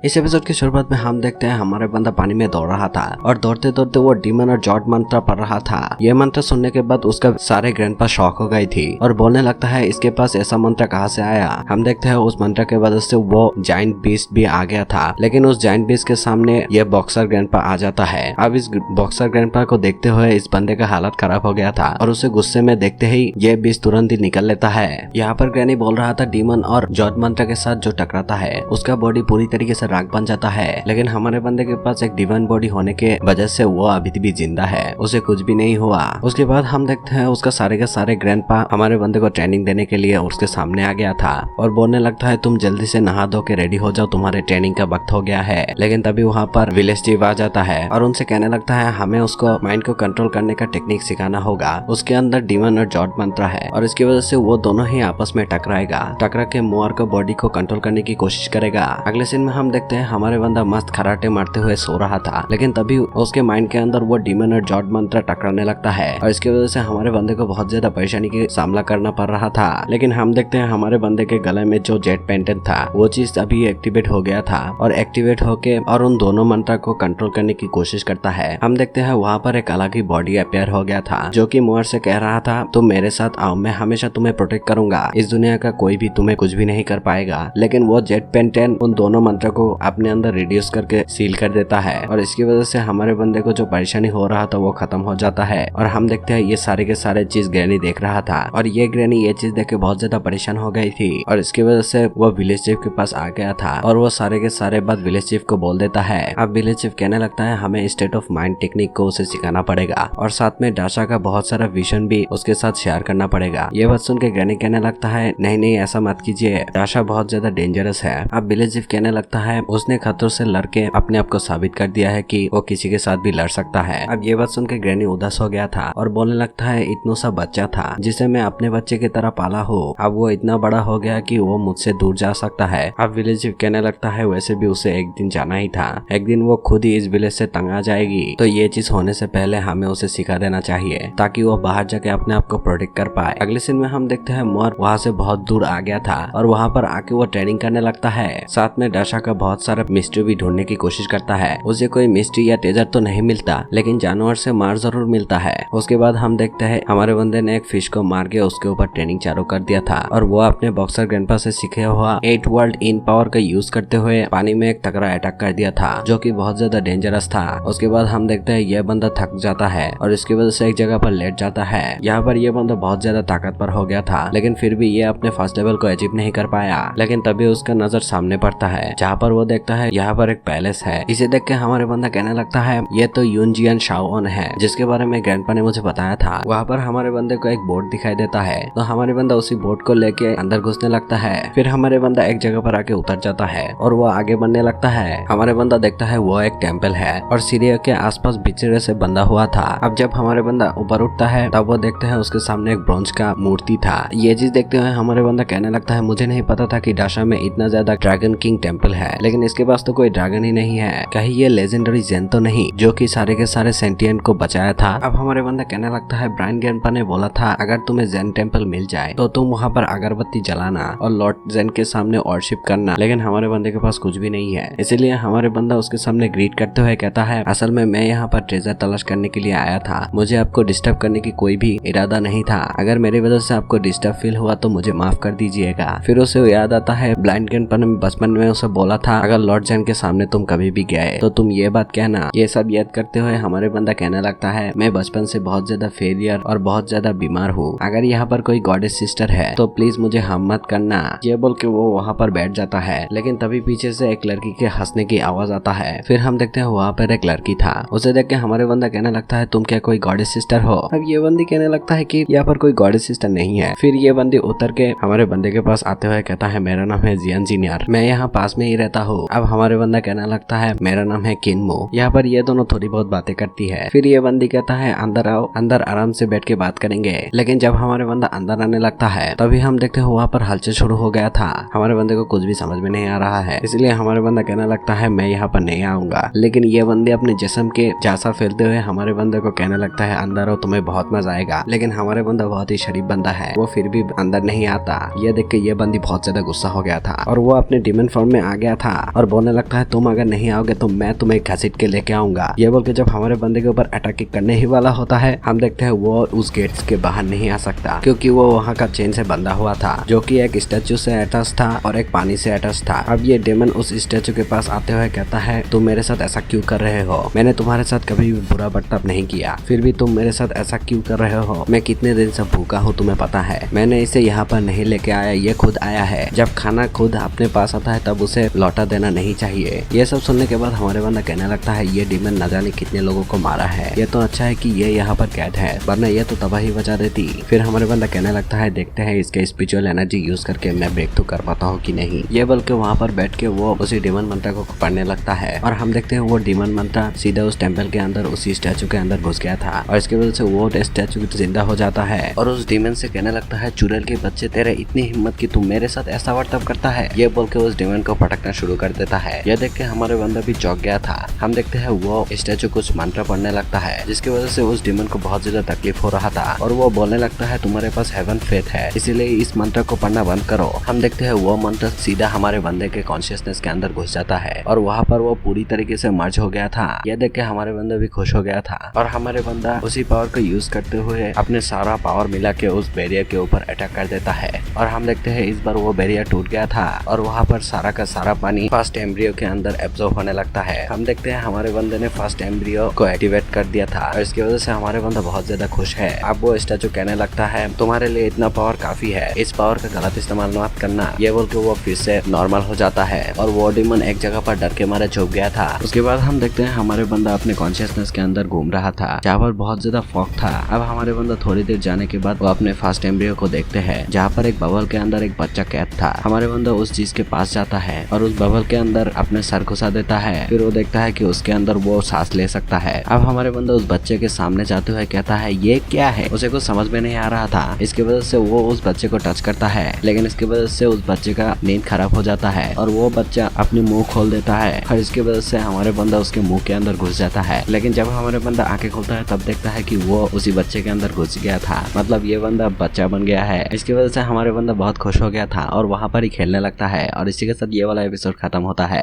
इस एपिसोड की शुरुआत में हम देखते हैं हमारे बंदा पानी में दौड़ रहा था और दौड़ते दौड़ते वो डीमन और जॉर्ड मंत्र पढ़ रहा था। ये मंत्र सुनने के बाद उसका सारे ग्रैंडपा शॉक हो गई थी और बोलने लगता है इसके पास ऐसा मंत्र कहाँ से आया। हम देखते हैं उस मंत्र के वजह से वो जाइंट बीस्ट भी आ गया था, लेकिन उस जाइंट बीस्ट के सामने ये बॉक्सर ग्रैंडपा आ जाता है। अब इस बॉक्सर ग्रैंडपा को देखते हुए इस बंदे का हालत खराब हो गया था और उसे गुस्से में देखते ही ये बीस्ट तुरंत ही निकल लेता है। यहाँ पर ग्रैनी बोल रहा था डीमन और जॉर्ड मंत्र के साथ जो टकराता है उसका बॉडी पूरी तरीके से राख बन जाता है, लेकिन हमारे बंदे के पास एक डिवाइन बॉडी होने के वजह से वो अभी भी जिंदा है, उसे कुछ भी नहीं हुआ। उसके बाद हम देखते हैं उसका सारे के सारे ग्रैंडपा हमारे बंदे को ट्रेनिंग देने के लिए उसके सामने आ गया था और बोलने लगता है तुम जल्दी से नहा धो के रेडी हो जाओ, तुम्हारे ट्रेनिंग का वक्त हो गया है। लेकिन तभी वहाँ पर विलेज चीफ आ जाता है और उनसे कहने लगता है हमें उसको माइंड को कंट्रोल करने का टेक्निक सिखाना होगा। उसके अंदर डिमन और जॉर्ड मंत्र है और इसकी वजह से वो दोनों ही आपस में टकरा के मोर को बॉडी को कंट्रोल करने की कोशिश करेगा। अगले सीन में हम देखते हैं हमारे बंदा मस्त खराटे मारते हुए सो रहा था, लेकिन तभी उसके माइंड के अंदर वो डीमन और जॉर्ड मंत्र टकराने लगता है और इसकी वजह से हमारे बंदे को बहुत ज्यादा परेशानी का सामना करना पड़ रहा था। लेकिन हम देखते हैं हमारे बंदे के गले में जो जेट पेंटेंट था वो चीज अभी एक्टिवेट हो गया था और एक्टिवेट होके और उन दोनों मंत्र को कंट्रोल करने की कोशिश करता है। हम देखते हैं वहाँ पर एक अलग ही बॉडी अपेयर हो गया था जो कि मोर से कह रहा था तुम मेरे साथ आओ, मैं हमेशा तुम्हें प्रोटेक्ट करूंगा, इस दुनिया का कोई भी तुम्हें कुछ भी नहीं कर पाएगा। लेकिन वो जेट पेंटेंट उन दोनों मंत्र को अपने अंदर रिड्यूस करके सील कर देता है और इसकी वजह से हमारे बंदे को जो परेशानी हो रहा था वो खत्म हो जाता है। और हम देखते हैं ये सारे के सारे चीज ग्रैनी देख रहा था और ये ग्रैनी ये चीज देख के बहुत ज्यादा परेशान हो गई थी और इसकी वजह से वो विलेज चीफ के पास आ गया था और वो सारे के सारे बात विलेज चीफ को बोल देता है। अब विलेज चीफ कहने लगता है हमें स्टेट ऑफ माइंड टेक्निक को उसे सिखाना पड़ेगा और साथ में डाशा का बहुत सारा विजन भी उसके साथ शेयर करना पड़ेगा। ये बात सुन के ग्रैनी कहने लगता है नहीं नहीं ऐसा मत कीजिए, डाशा बहुत ज्यादा डेंजरस है। अब विलेज चीफ कहने लगता है उसने खतरों से लड़के अपने आप को साबित कर दिया है कि वो किसी के साथ भी लड़ सकता है। अब ये बात सुन के ग्रैनी उदास हो गया था और बोलने लगता है इतना सा बच्चा था जिसे मैं अपने बच्चे की तरह पाला हूँ, अब वो इतना बड़ा हो गया कि वो मुझसे दूर जा सकता है। अब विलेज चीफ कहने लगता है वैसे भी उसे एक दिन जाना ही था, एक दिन वो खुद ही इस विलेज से तंग आ जाएगी, तो ये चीज होने से पहले हमें उसे सिखा देना चाहिए ताकि वो बाहर जाके अपने आप को प्रोटेक्ट कर पाए। अगले सीन में हम देखते हैं मोर वहाँ से बहुत दूर आ गया था और वहाँ पर आके वो ट्रेनिंग करने लगता है। साथ में डाशा का बहुत सारा मिस्ट्री भी ढूंढने की कोशिश करता है। उसे कोई मिस्ट्री या ट्रेजर तो नहीं मिलता, लेकिन जानवर से मार जरूर मिलता है। उसके बाद हम देखते हैं हमारे बंदे ने एक फिश को मार के उसके ऊपर ट्रेनिंग चालू कर दिया था और वो अपने बॉक्सर ग्रैंडपा से सीखे हुआ 8 वर्ल्ड इन पावर का यूज करते हुए पानी में एक तगड़ा अटैक कर दिया था जो कि बहुत ज्यादा डेंजरस था। उसके बाद हम देखते हैं यह बंदा थक जाता है और इसकी वजह से एक जगह पर लेट जाता है। यहाँ पर यह बंदा बहुत ज्यादा ताकतवर हो गया था, लेकिन फिर भी ये अपने फर्स्ट लेवल को अचीव नहीं कर पाया। लेकिन तभी उसका नजर सामने पड़ता है जहाँ पर वो देखता है यहाँ पर एक पैलेस है। इसे देख के हमारे बंदा कहने लगता है ये तो यूनजियन शाओन है जिसके बारे में ग्रैंडपा ने मुझे बताया था। वहाँ पर हमारे बंदे को एक बोट दिखाई देता है तो हमारे बंदा उसी बोट को लेके अंदर घुसने लगता है। फिर हमारे बंदा एक जगह पर आके उतर जाता है और वो आगे बढ़ने लगता है। हमारे बंदा देखता है वो एक टेम्पल है और सीढ़ियों के आसपास बिछड़े से बंधा हुआ था। अब जब हमारे बंदा ऊपर उठता है तब वो देखते हैं उसके सामने एक ब्रोंज का मूर्ति था। ये चीज देखते हुए हमारे बंदा कहने लगता है मुझे नहीं पता था कि डाशा में इतना ज्यादा ड्रैगन किंग टेम्पल है, लेकिन इसके पास तो कोई ड्रैगन ही नहीं है, कहीं ये लेजेंडरी जेन तो नहीं जो कि सारे के सारे सेंटियंट को बचाया था। अब हमारे बंदा कहने लगता है ब्रायन ग्रैंडपा ने बोला था अगर तुम्हें जेन टेम्पल मिल जाए तो तुम वहाँ पर अगरबत्ती जलाना और लॉर्ड जेन के सामने वर्शिप करना, लेकिन हमारे बंदे के पास कुछ भी नहीं है। इसीलिए हमारे बंदा उसके सामने ग्रीट करते हुए कहता है असल में मैं यहाँ पर ट्रेजर तलाश करने के लिए आया था, मुझे आपको डिस्टर्ब करने की कोई भी इरादा नहीं था, अगर मेरी वजह से आपको डिस्टर्ब फील हुआ तो मुझे माफ कर दीजिएगा। फिर उसे याद आता है ब्लाइंड ग्रैंडपा ने बचपन में उसे बोला था अगर लॉर्ड जेन के सामने तुम कभी भी गए तो तुम ये बात कहना। ये सब याद करते हुए हमारे बंदा कहने लगता है मैं बचपन से बहुत ज्यादा फेलियर और बहुत ज्यादा बीमार हूँ, अगर यहाँ पर कोई गॉडेस सिस्टर है तो प्लीज मुझे हार्म मत करना। ये बोल के वो वहाँ पर बैठ जाता है, लेकिन तभी पीछे से एक लड़की के हंसने की आवाज आता है। फिर हम देखते हैं वहाँ पर एक लड़की था, उसे देख के हमारे बंदा कहने लगता है तुम क्या कोई गॉडेस सिस्टर हो। अब ये बंदी कहने लगता है कि यहाँ पर कोई गॉडेस सिस्टर नहीं है। फिर ये बंदी उतर के हमारे बंदे के पास आते हुए कहता है मेरा नाम है जियान जीनियर, मैं यहाँ पास में ही रहता हूँ। अब हमारे बंदा कहने लगता है मेरा नाम है किनमो। यहाँ पर ये दोनों थोड़ी बहुत बातें करती है। फिर ये बंदी कहता है अंदर आओ, अंदर आराम से बैठ के बात करेंगे। लेकिन जब हमारे बंदा अंदर आने लगता है तभी हम देखते हैं वहाँ पर हलचल शुरू हो गया था। हमारे बंदे को कुछ भी समझ में नहीं आ रहा है, इसलिए हमारे बंदा कहने लगता है मैं यहाँ पर नहीं आऊंगा। लेकिन ये बंदे अपने जिस्म के जासा फैलते हुए हमारे बंदे को कहने लगता है अंदर आओ, तुम्हें बहुत मजा आएगा। लेकिन हमारे बंदा बहुत ही शरीफ बंदा है, वो फिर भी अंदर नहीं आता। ये देख के ये बंदी बहुत ज्यादा गुस्सा हो गया था और वो अपने डिमन फॉर्म में आ गया था था और बोलने लगता है तुम अगर नहीं आओगे तो मैं तुम्हें घसीट के लेके आऊंगा। ये बोल के जब हमारे बंदे के ऊपर अटैक करने ही वाला होता है, हम देखते हैं वो उस गेट के बाहर नहीं आ सकता क्योंकि वो वहाँ का चेन से बंधा हुआ था, जो कि एक स्टैचू से अटैच था और एक पानी से अटैच था। अब ये डेमन उस स्टैचू के पास आते हुए कहता है तुम मेरे साथ ऐसा क्यों कर रहे हो, मैंने तुम्हारे साथ कभी भी बुरा बर्ताव नहीं किया, फिर भी तुम मेरे साथ ऐसा क्यों कर रहे हो, मैं कितने दिन से भूखा हूँ तुम्हें पता है, मैंने इसे यहाँ पर नहीं लेके आया, ये खुद आया है, जब खाना खुद अपने पास आता है तब उसे लौटा देना नहीं चाहिए। ये सब सुनने के बाद हमारे बंदा कहने लगता है ये डेमन न जाने कितने लोगों को मारा है, ये तो अच्छा है कि ये यहाँ पर कैद है, वरना ये तो तबाही बचा देती। फिर हमारे बंदा कहने लगता है देखते हैं इसके स्पिरिचुअल एनर्जी यूज करके मैं ब्रेक थ्रू कर पाता हूँ कि नहीं। ये बल्कि वहाँ पर बैठ के वो उसी डेमन मंत्र को पढ़ने लगता है और हम देखते हैं वो डेमन मंत्र सीधा उस टेम्पल के अंदर उसी स्टैचू के अंदर घुस गया था और इसकी वजह से वो स्टैचू जिंदा हो जाता है और उस डेमन से कहने लगता है चुड़ैल के बच्चे तेरे इतनी हिम्मत कि तू मेरे साथ ऐसा वर्ताव करता है। ये बोल के उस डेमन को पटकना शुरू कर देता है। यह देख के हमारे बंदा भी चौंक गया था। हम देखते हैं वो स्टैचू कुछ मंत्र पढ़ने लगता है जिसकी वजह से उस डेमन को बहुत ज्यादा तकलीफ हो रहा था और वो बोलने लगता है तुम्हारे पास हेवन फेथ है, इसीलिए इस मंत्र को पढ़ना बंद करो। हम देखते हैं वो मंत्र सीधा हमारे बंदे के कॉन्शियसनेस के अंदर घुस जाता है और वहाँ पर वो पूरी तरीके से मर्ज हो गया था। यह देख के हमारे बंदा भी खुश हो गया था और हमारे बंदा उसी पावर को यूज करते हुए अपने सारा पावर मिला के उस बैरियर के ऊपर अटैक कर देता है और हम देखते हैं इस बार वो बैरियर टूट गया था और वहाँ पर सारा का सारा पानी फर्स्ट एम्ब्रियो के अंदर एब्जॉर्ब होने लगता है। हम देखते हैं हमारे बंदे ने फर्स्ट एम्ब्रियो को एक्टिवेट कर दिया था और इसकी वजह से हमारे बंदा बहुत ज्यादा खुश है। अब वो स्टैचू कहने लगता है तुम्हारे लिए इतना पावर काफी है, इस पावर का गलत इस्तेमाल मत करना। ये बोल के वो फिर से नॉर्मल हो जाता है और वो डेमन एक जगह पर डर के मारे छुप गया था। उसके बाद हम देखते हैं हमारे बंदा अपने कॉन्शियसनेस के अंदर घूम रहा था जहाँ पर बहुत ज्यादा फॉग था। अब हमारे बंदा थोड़ी देर जाने के बाद वो अपने फर्स्ट एम्ब्रियो को देखते हैं जहाँ पर एक बबल के अंदर एक बच्चा कैद था। हमारे बंदा उस चीज के पास जाता है और उस बबल के अंदर अपने सर घुसा देता है। फिर वो देखता है कि उसके अंदर वो सांस ले सकता है। अब हमारे बंदा उस बच्चे के सामने जाते हुए कहता है ये क्या है, उसे कुछ समझ में नहीं आ रहा था। इसकी वजह से वो उस बच्चे को टच करता है लेकिन इसकी वजह से उस बच्चे का नींद खराब हो जाता है और वो बच्चा अपनी मुंह खोल देता है और इसकी वजह से हमारे बंदा उसके मुंह के अंदर घुस जाता है। लेकिन जब हमारे बंदा आंखें खोलता है तब देखता है कि वो उसी बच्चे के अंदर घुस गया था, मतलब ये बंदा बच्चा बन गया है। इसकी वजह से हमारे बंदा बहुत खुश हो गया था और वहाँ पर ही खेलने लगता है और इसी के साथ ये वाला एपिसोड खत्म होता है।